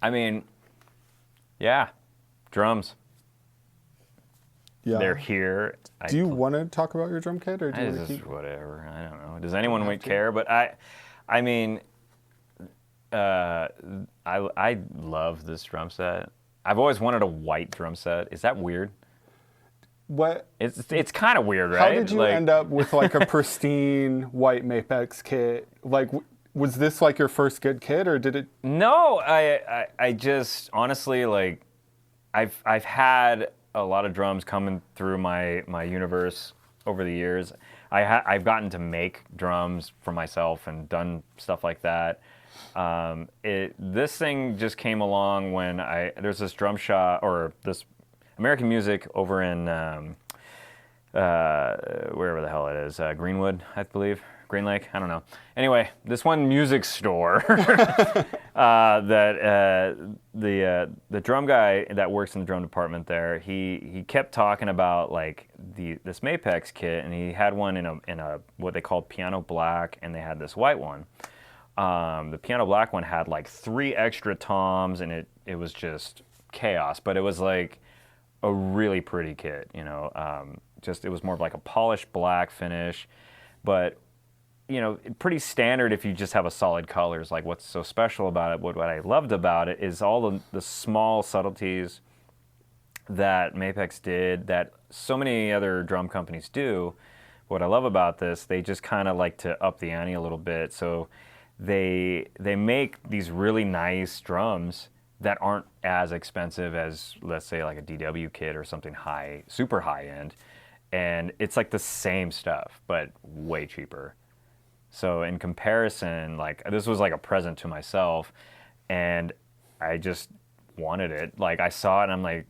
I mean, yeah, drums. Yeah. They're here. Do you want to talk about your drum kit, or do you want to just keep... whatever. I don't know. Does anyone care? But I mean, I love this drum set. I've always wanted a white drum set. Is that weird? What? It's kind of weird, right? How did you end up with like a pristine white Mapex kit? Like, was this like your first good kit, or did it? No, I just honestly, like, I've had a lot of drums coming through my universe over the years. I've gotten to make drums for myself and done stuff like that. This thing just came along when there's this drum shop, or this American Music over in wherever the hell it is, Greenwood, I believe. Green Lake, I don't know. Anyway, this one music store that the drum guy that works in the drum department there, he kept talking about like this Mapex kit, and he had one in a what they called piano black, and they had this white one. The piano black one had like 3 extra toms, and it was just chaos, but it was like a really pretty kit, you know. Just it was more of like a polished black finish, but you know, pretty standard if you just have a solid colors. Like, what's so special about it, what I loved about it, is all the small subtleties that Mapex did that so many other drum companies do. What I love about this, they just kind of like to up the ante a little bit. So they make these really nice drums that aren't as expensive as, let's say, like a DW kit or something super high end. And it's like the same stuff, but way cheaper. So in comparison, like, this was like a present to myself, and I just wanted it. Like, I saw it and I'm like,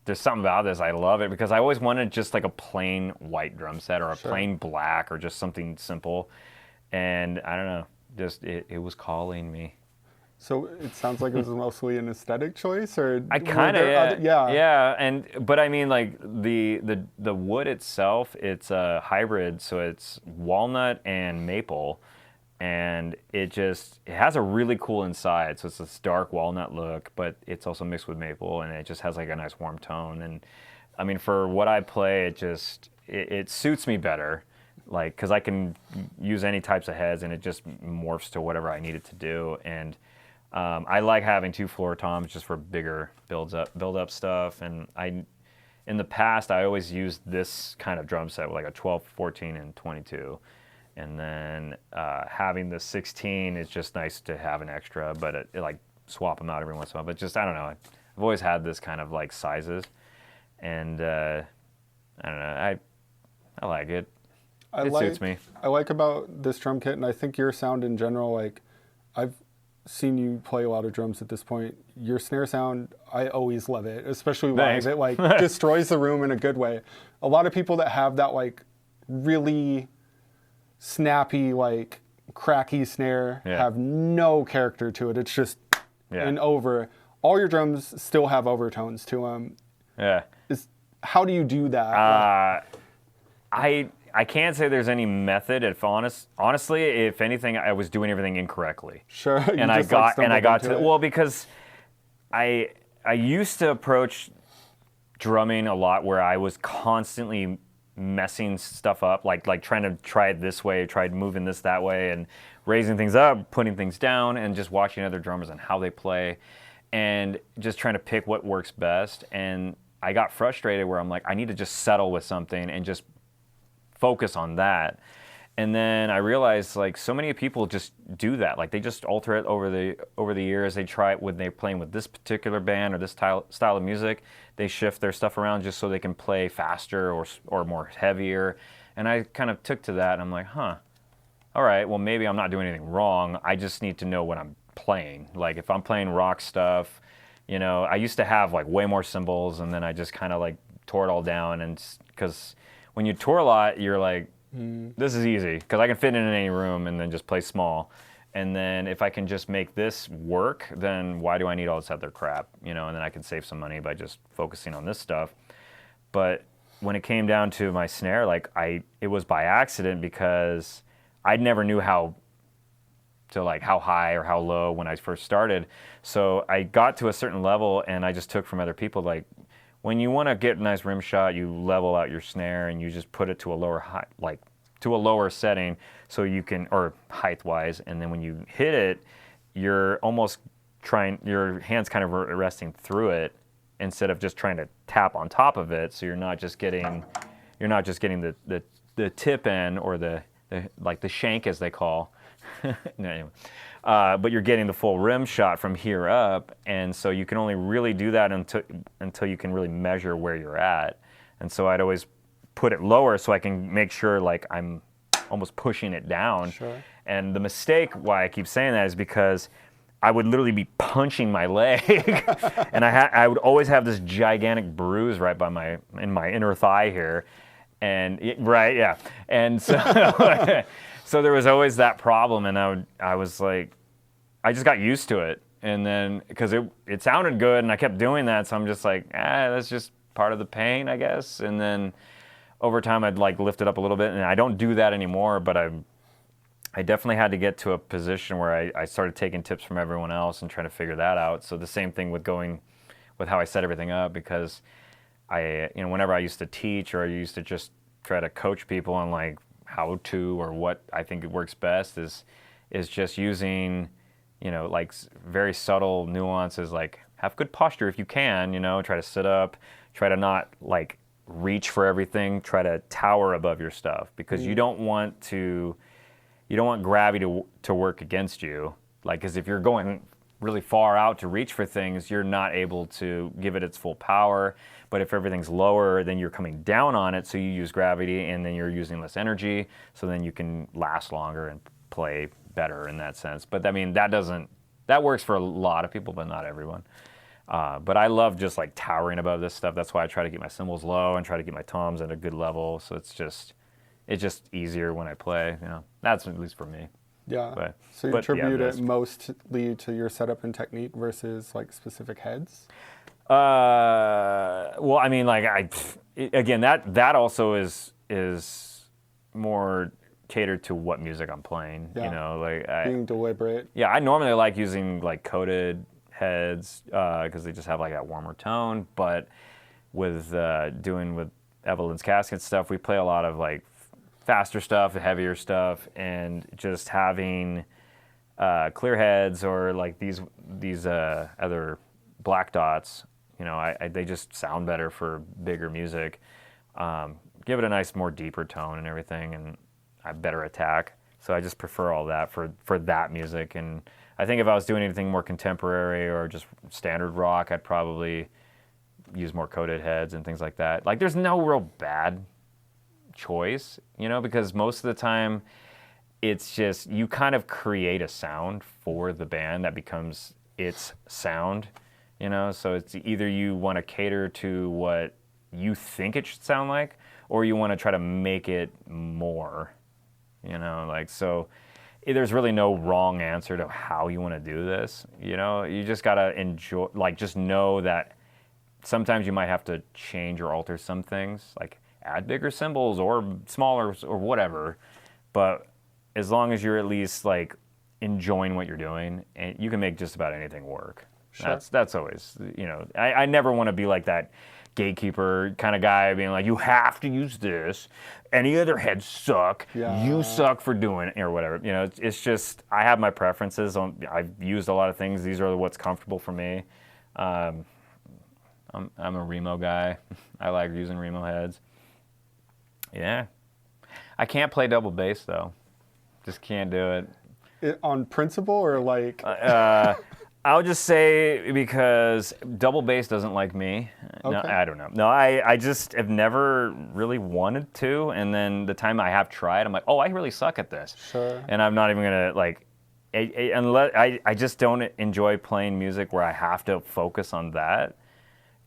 there's something about this. I love it, because I always wanted just like a plain white drum set, or a plain black, or just something simple. And I don't know, just it was calling me. So it sounds like it was mostly an aesthetic choice, or I kind of yeah. But I mean, like, the wood itself, it's a hybrid, so it's walnut and maple, and it has a really cool inside. So it's this dark walnut look, but it's also mixed with maple, and it just has like a nice warm tone. And I mean, for what I play, it suits me better, like, because I can use any types of heads, and it just morphs to whatever I need it to do. And I like having 2 floor toms just for bigger build up stuff. And in the past, I always used this kind of drum set with like a 12, 14, and 22. And then having the 16 is just nice to have an extra, but it like swap them out every once in a while. But just, I don't know, I've always had this kind of like sizes, and I don't know, I like it. It suits me. I like about this drum kit, and I think your sound in general, like, I've seen you play a lot of drums at this point. Your snare sound, I always love it, especially live. It like destroys the room in a good way. A lot of people that have that like really snappy, like cracky snare have no character to it. It's just and over. All your drums still have overtones to them. Yeah. How do you do that? I can't say there's any method. Honestly, if anything, I was doing everything incorrectly. Sure. And I got to well, because I used to approach drumming a lot where I was constantly messing stuff up, like trying to try it this way, tried moving this that way, and raising things up, putting things down, and just watching other drummers and how they play, and just trying to pick what works best. And I got frustrated where I'm like, I need to just settle with something and just focus on that. And then I realized, like, so many people just do that. Like, they just alter it over the years. They try it when they're playing with this particular band or this style of music. They shift their stuff around just so they can play faster or more heavier. And I kind of took to that, and I'm like, all right, well, maybe I'm not doing anything wrong. I just need to know what I'm playing. Like, if I'm playing rock stuff, you know, I used to have like way more cymbals, and then I just kind of like tore it all down. And because when you tour a lot, you're like, this is easy because I can fit it in any room and then just play small. And then if I can just make this work, then why do I need all this other crap? You know, and then I can save some money by just focusing on this stuff. But when it came down to my snare, like it was by accident, because I never knew how to like how high or how low when I first started. So I got to a certain level, and I just took from other people, like, when you want to get a nice rim shot, you level out your snare and you just put it to a lower height, like to a lower setting, so you can, or height wise, and then when you hit it, you're almost trying, your hands kind of resting through it instead of just trying to tap on top of it. So you're not just getting the tip end, or the like the shank, as they call. No, anyway. But you're getting the full rim shot from here up, and so you can only really do that until you can really measure where you're at. And so I'd always put it lower so I can make sure like I'm almost pushing it down. Sure. And the mistake why I keep saying that is because I would literally be punching my leg, and I would always have this gigantic bruise right by in my inner thigh here, and and so so there was always that problem, and I was like, I just got used to it, and then because it sounded good, and I kept doing that, so I'm just like, that's just part of the pain, I guess. And then over time, I'd like lift it up a little bit, and I don't do that anymore, but I definitely had to get to a position where I started taking tips from everyone else and trying to figure that out. So the same thing with how I set everything up, because whenever I used to teach, or I used to just try to coach people on like how to, or what I think works best, is just using, like very subtle nuances, like have good posture if you can, try to sit up, try to not like reach for everything, try to tower above your stuff, because you don't want gravity to work against you. Like, because if you're going really far out to reach for things, you're not able to give it its full power. But if everything's lower, then you're coming down on it, so you use gravity, and then you're using less energy, so then you can last longer and play better in that sense. But I mean, that works for a lot of people, but not everyone. But I love just like towering above this stuff. That's why I try to keep my cymbals low and try to keep my toms at a good level. So it's just easier when I play. That's at least for me. Yeah. So you attribute it mostly to your setup and technique versus like specific heads? Well, I mean, like again, that also is more catered to what music I'm playing. Yeah. Being deliberate. Yeah, I normally like using like coated heads because they just have like that warmer tone. But with Evelyn's Casket stuff, we play a lot of like faster stuff, heavier stuff, and just having clear heads, or like these other black dots. They just sound better for bigger music. Give it a nice, more deeper tone and everything, and a better attack. So I just prefer all that for that music. And I think if I was doing anything more contemporary or just standard rock, I'd probably use more coated heads and things like that. Like, there's no real bad choice, because most of the time it's just you kind of create a sound for the band that becomes its sound, so it's either you want to cater to what you think it should sound like, or you want to try to make it more, so there's really no wrong answer to how you want to do this. You just gotta enjoy, like, just know that sometimes you might have to change or alter some things, like add bigger cymbals or smaller or whatever, but as long as you're at least like enjoying what you're doing, and you can make just about anything work. Sure. That's always, I never want to be like that gatekeeper kind of guy being like, you have to use this, any other heads suck, you suck for doing it, or whatever. It's just, I have my preferences. I've used a lot of things. These are what's comfortable for me. I'm a Remo guy. I like using Remo heads. Yeah. I can't play double bass, though. Just can't do it. On principle, or like? I'll just say because double bass doesn't like me. Okay. No, I don't know. No, I just have never really wanted to. And then the time I have tried, I'm like, oh, I really suck at this. Sure. And I'm not even going to, like, unless I just don't enjoy playing music where I have to focus on that.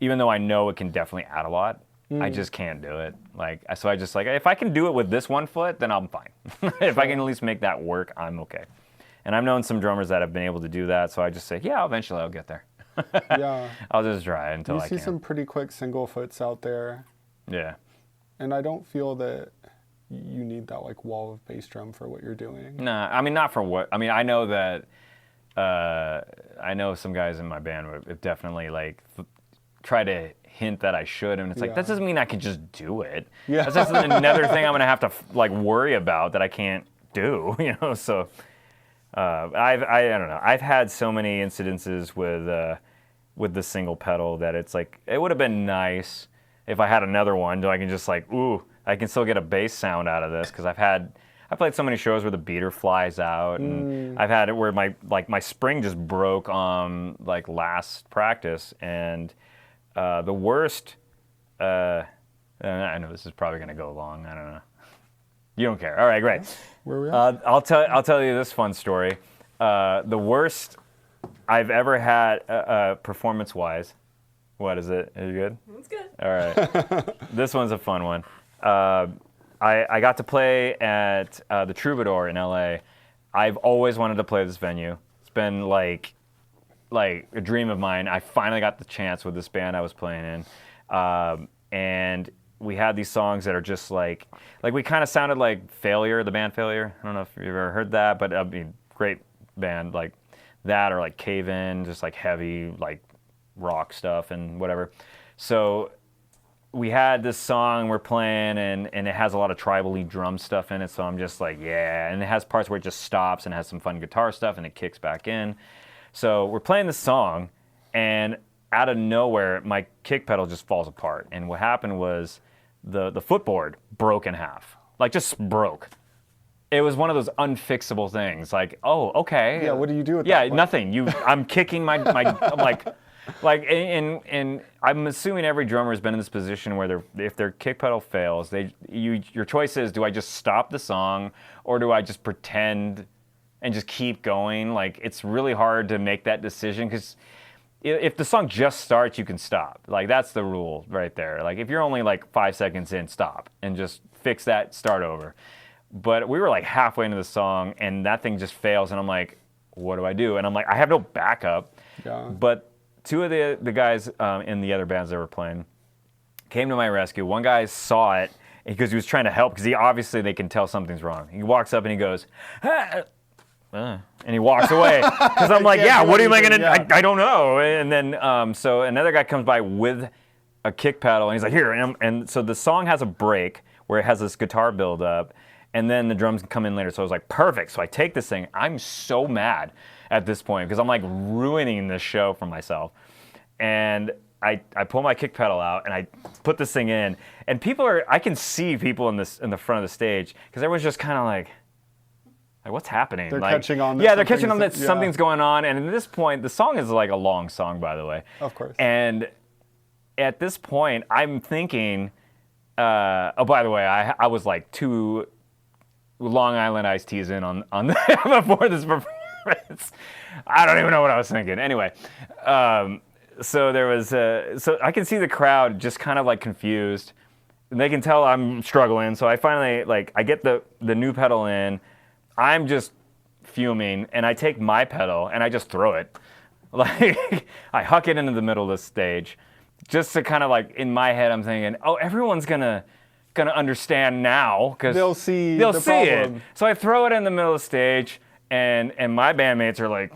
Even though I know it can definitely add a lot. I just can't do it. So I just, like, if I can do it with this one foot, then I'm fine. If I can at least make that work, I'm okay. And I've known some drummers that have been able to do that, so I just say, yeah, eventually I'll get there. Yeah. I'll just try until I can. You see some pretty quick single foots out there. Yeah. And I don't feel that you need that like wall of bass drum for what you're doing. Nah, I mean not for what. I mean I know that I know some guys in my band have definitely like try to hint that I should, and it's like that doesn't mean I can just do it. Yeah. That's just another thing I'm gonna have to like worry about that I can't do. So I don't know. I've had so many incidences with the single pedal that it's like it would have been nice if I had another one so I can just like I can still get a bass sound out of this because I played so many shows where the beater flies out, and I've had it where my spring just broke on like last practice, and the worst. I know this is probably gonna go long. I don't know. You don't care. All right, great. Where are we at? I'll tell you this fun story. The worst I've ever had performance-wise. What is it? Are you good? That's good. All right. This one's a fun one. I got to play at the Troubadour in LA. I've always wanted to play this venue. It's been like a dream of mine. I finally got the chance with this band I was playing in. And we had these songs that are just like we kind of sounded like Failure, the band Failure. I don't know if you've ever heard that, but I mean, great band like that, or like Cave In, just like heavy like rock stuff and whatever. So we had this song we're playing, and it has a lot of tribal-y drum stuff in it, so I'm just like, yeah. And it has parts where it just stops and has some fun guitar stuff, and it kicks back in. So we're playing this song, and out of nowhere, my kick pedal just falls apart. And what happened was the footboard broke in half. Like, just broke. It was one of those unfixable things. Like, oh, okay. Yeah, what do you do with that? Yeah, nothing. I'm kicking my I'm and I'm assuming every drummer has been in this position where if their kick pedal fails, your choice is, do I just stop the song, or do I just pretend and just keep going? Like, it's really hard to make that decision, because if the song just starts, you can stop. Like, that's the rule right there. Like, if you're only like 5 seconds in, stop and just fix that, start over. But we were like halfway into the song, and that thing just fails, and I'm like, what do I do? And I'm like, I have no backup. Yeah. But two of the guys in the other bands that were playing came to my rescue. One guy saw it because he was trying to help, because obviously they can tell something's wrong. He walks up and he goes, ah, and he walks away. Because I'm like, yeah, what am I going to, I don't know. And then, so another guy comes by with a kick pedal, and he's like, here. And so the song has a break where it has this guitar build up, and then the drums come in later. So I was like, perfect. So I take this thing. I'm so mad at this point, because I'm like ruining this show for myself. And I pull my kick pedal out, and I put this thing in, and I can see people in the front of the stage, because everyone's just kind of like, what's happening? They're like, catching on. Yeah, they're catching on that something's going on. And at this point, the song is like a long song, by the way. Of course. And at this point, I'm thinking, oh, by the way, I was like 2 Long Island iced teas in on before this performance. I don't even know what I was thinking. Anyway, so there was so I can see the crowd just kind of like confused, and they can tell I'm struggling. So I finally I get the new pedal in. I'm just fuming, and I take my pedal and I just throw it. Like, I huck it into the middle of the stage, just to kind of like, in my head, I'm thinking, oh, everyone's gonna understand now, because they'll see it. So I throw it in the middle of the stage, and my bandmates are like,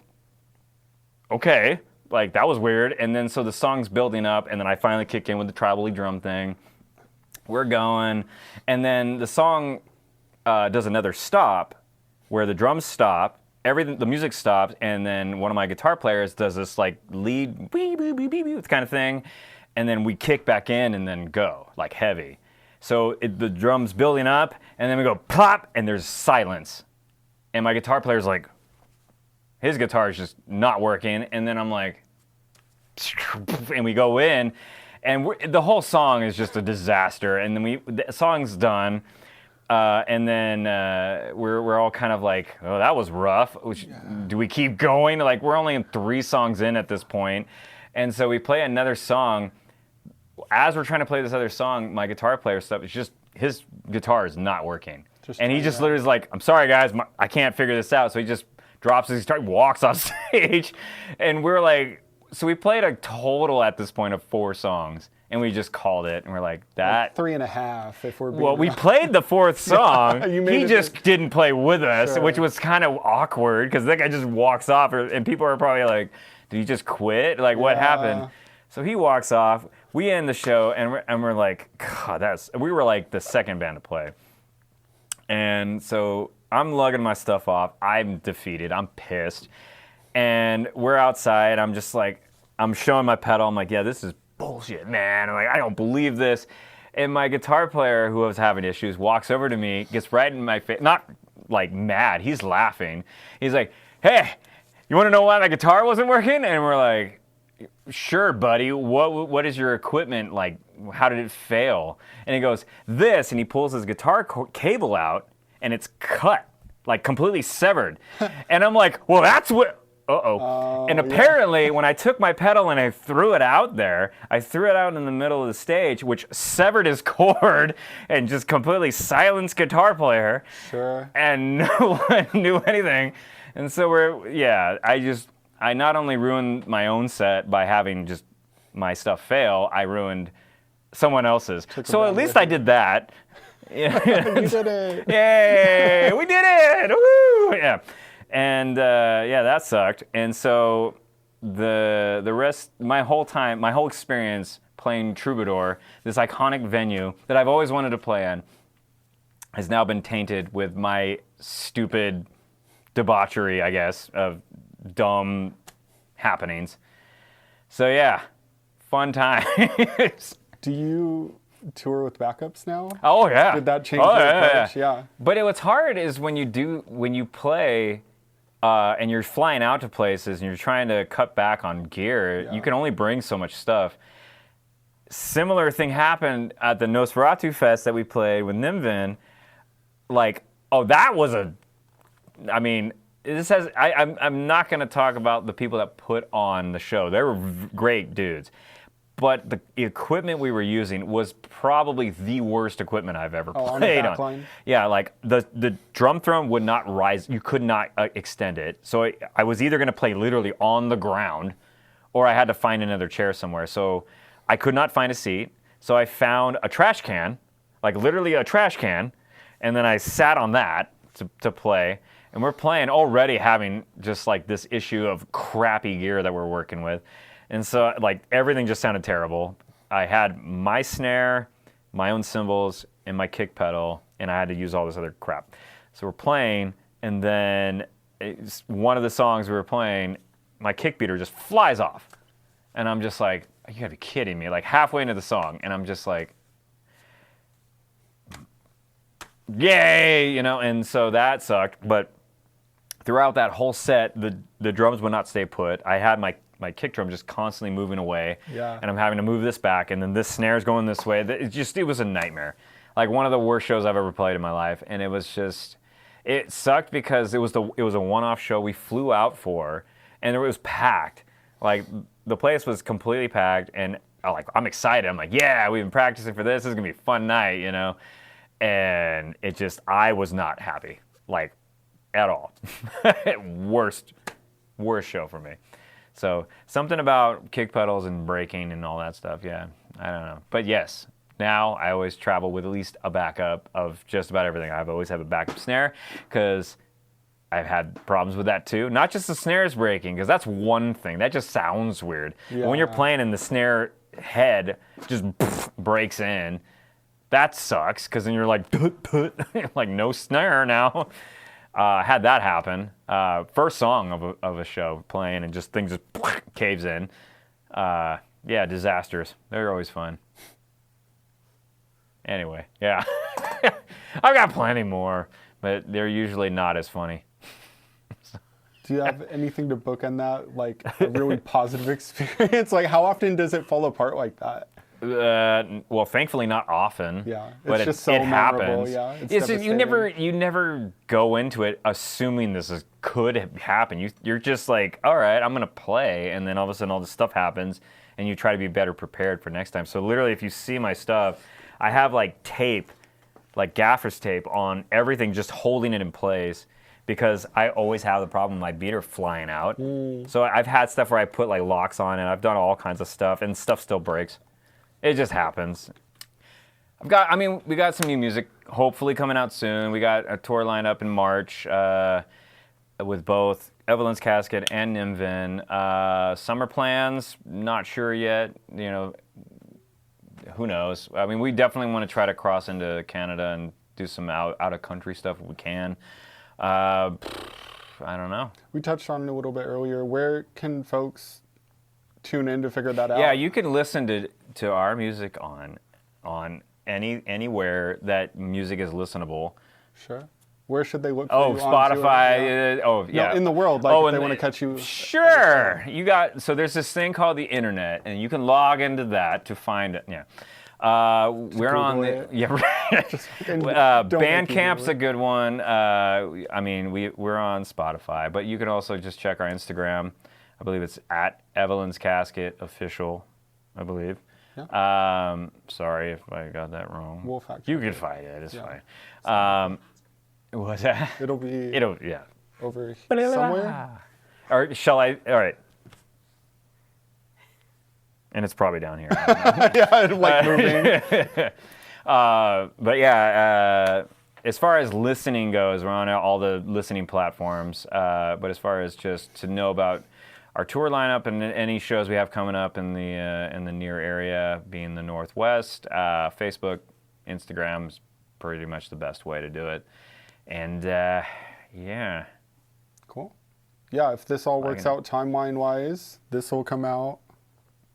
okay, like that was weird. And then so the song's building up, and then I finally kick in with the tribal-y drum thing. We're going, and then the song does another stop, where the drums stop, the music stops, and then one of my guitar players does this like lead kind of thing, and then we kick back in and then go like heavy. So the drum's building up, and then we go plop, and there's silence. And my guitar player's like, his guitar is just not working, and then I'm like, and we go in, and the whole song is just a disaster. And then the song's done, and then we're all kind of like, oh, that was rough. Do we keep going? Like, we're only in 3 songs in at this point, and so we play another song. As we're trying to play this other song, my guitar player stuff, it's just his guitar is not working. And he just literally is like, I'm sorry, guys, I can't figure this out. So he just drops his guitar, walks off stage. And we're like, so we played a total at this point of 4 songs. and we just called it, and we're like, that... Like 3.5, if we're being Well, we real. played the fourth song. He just didn't play with us, Sure. which was kind of awkward, because that guy just walks off, and people are probably like, did he just quit? Like, what happened? So he walks off. We end the show, and we're like, God, we were like the second band to play. And so I'm lugging my stuff off. I'm defeated. I'm pissed. And we're outside. I'm just like, I'm showing my pedal. I'm like, yeah, this is bullshit, man. I'm like, I don't believe this. And my guitar player, who was having issues, walks over to me, gets right in my face, not like mad, he's laughing. He's like, hey, you want to know why my guitar wasn't working? And we're like, sure, buddy, what is your equipment, like, how did it fail? And he goes, this, and he pulls his guitar cable out, and it's cut, like completely severed. And I'm like, well, that's what... And apparently, when I took my pedal and I threw it out there, I threw it out in the middle of the stage, which severed his cord and just completely silenced guitar player. Sure. And no one knew anything. And so I not only ruined my own set by having just my stuff fail, I ruined someone else's. So at least I did that. You did it. Yay! We did it! Woo! Yeah. And that sucked. And so the rest, my whole experience playing Troubadour, this iconic venue that I've always wanted to play in, has now been tainted with my stupid debauchery, I guess, of dumb happenings. So yeah, fun times. Do you tour with backups now? Oh yeah. Did that change your approach? Yeah. But what's hard is when you play. And you're flying out to places and you're trying to cut back on gear, you can only bring so much stuff. Similar thing happened at the Nosferatu Fest that we played with Nimvin. Like, that was I'm not going to talk about the people that put on the show. They were great dudes. But the equipment we were using was probably the worst equipment I've ever played on. Yeah, like the drum throne would not rise. You could not extend it. So I was either going to play literally on the ground, or I had to find another chair somewhere. So I could not find a seat. So I found a trash can, like literally a trash can, and then I sat on that to play. And we're playing already having just like this issue of crappy gear that we're working with. And so, like, everything just sounded terrible. I had my snare, my own cymbals, and my kick pedal, and I had to use all this other crap. So we're playing, and then one of the songs we were playing, my kick beater just flies off. And I'm just like, you gotta be kidding me. Like, halfway into the song, and I'm just like, yay, and so that sucked. But throughout that whole set, the drums would not stay put. I had my kick drum just constantly moving away, and I'm having to move this back, and then this snare's going this way. It was a nightmare. Like one of the worst shows I've ever played in my life, and it sucked because it was a one-off show we flew out for, and it was packed. Like the place was completely packed, and I'm excited. I'm like, yeah, we've been practicing for this. This is gonna be a fun night, And I was not happy, like at all. Worst show for me. So something about kick pedals and braking and all that stuff, yeah, I don't know. But yes, now I always travel with at least a backup of just about everything. I've always had a backup snare because I've had problems with that too. Not just the snares breaking, because that's one thing. That just sounds weird. Yeah. But when you're playing and the snare head just breaks in, that sucks, because then you're like, like no snare now. Had that happen. First song of a show playing, and things just caves in. Disasters. They're always fun. Anyway, yeah. I've got plenty more, but they're usually not as funny. Do you have anything to bookend that, like a really positive experience? Like, how often does it fall apart like that? Well, thankfully not often. Yeah, but it's just so it memorable. happens. Yeah, it's you never go into it assuming could happen. You're just like, all right, I'm gonna play, and then all of a sudden all this stuff happens, and you try to be better prepared for next time. So literally, if you see my stuff, I have like tape, like gaffer's tape on everything, just holding it in place. Because I always have the problem with my beater flying out. So I've had stuff where I put like locks on, and I've done all kinds of stuff, and stuff still breaks. It just happens. We got some new music hopefully coming out soon. We got a tour lined up in March with both Evelyn's Casket and Nimvin. Summer plans, not sure yet. You know, who knows? I mean, we definitely want to try to cross into Canada and do some out of country stuff if we can. I don't know. We touched on it a little bit earlier. Where can folks tune in to figure that out? Yeah, you can listen to our music on anywhere that music is listenable. Sure. Where should they look for you? Spotify. No, in the world, like if they want to catch you. Sure. So there's this thing called the internet, and you can log into that to find it. Yeah. We're on the Bandcamp's a good one. I mean, we're on Spotify, but you can also just check our Instagram. I believe it's at Evelyn's Casket Official, I believe. Yeah. Sorry if I got that wrong. We'll fact you can find it. It's fine. What's that? It'll over somewhere. Or shall I? All right. And it's probably down here. Yeah, like moving. But yeah, as far as listening goes, we're on all the listening platforms. But as far as just to know about our tour lineup and any shows we have coming up in the near area, being the Northwest, Facebook, Instagram is pretty much the best way to do it. And yeah. Cool. Yeah, if this all works out timeline-wise, this will come out.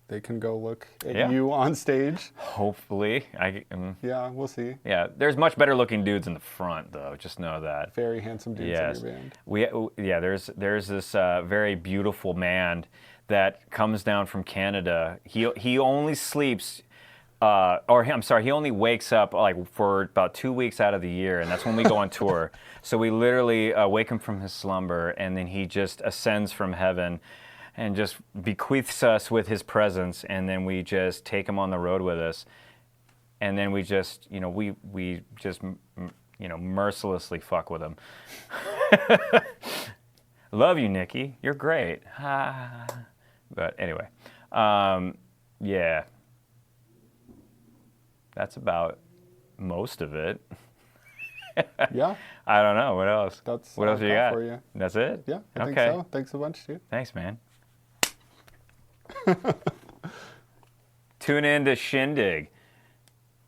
They can go look at you on stage. Hopefully. Yeah, we'll see. Yeah, there's much better looking dudes in the front, though. Just know that. Very handsome dudes in your band. There's this very beautiful man that comes down from Canada. He only sleeps, he only wakes up like for about 2 weeks out of the year, and that's when we go on tour. So we literally wake him from his slumber, and then he just ascends from heaven and just bequeaths us with his presence, and then we just take him on the road with us, and then we just, we just, mercilessly fuck with him. Love you, Nikki. You're great. But anyway, yeah, that's about most of it. Yeah. I don't know. What else? What else you got? For you. That's it? Yeah, I think so. Thanks a bunch, dude. Thanks, man. Tune in to Shindig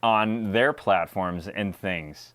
on their platforms and things.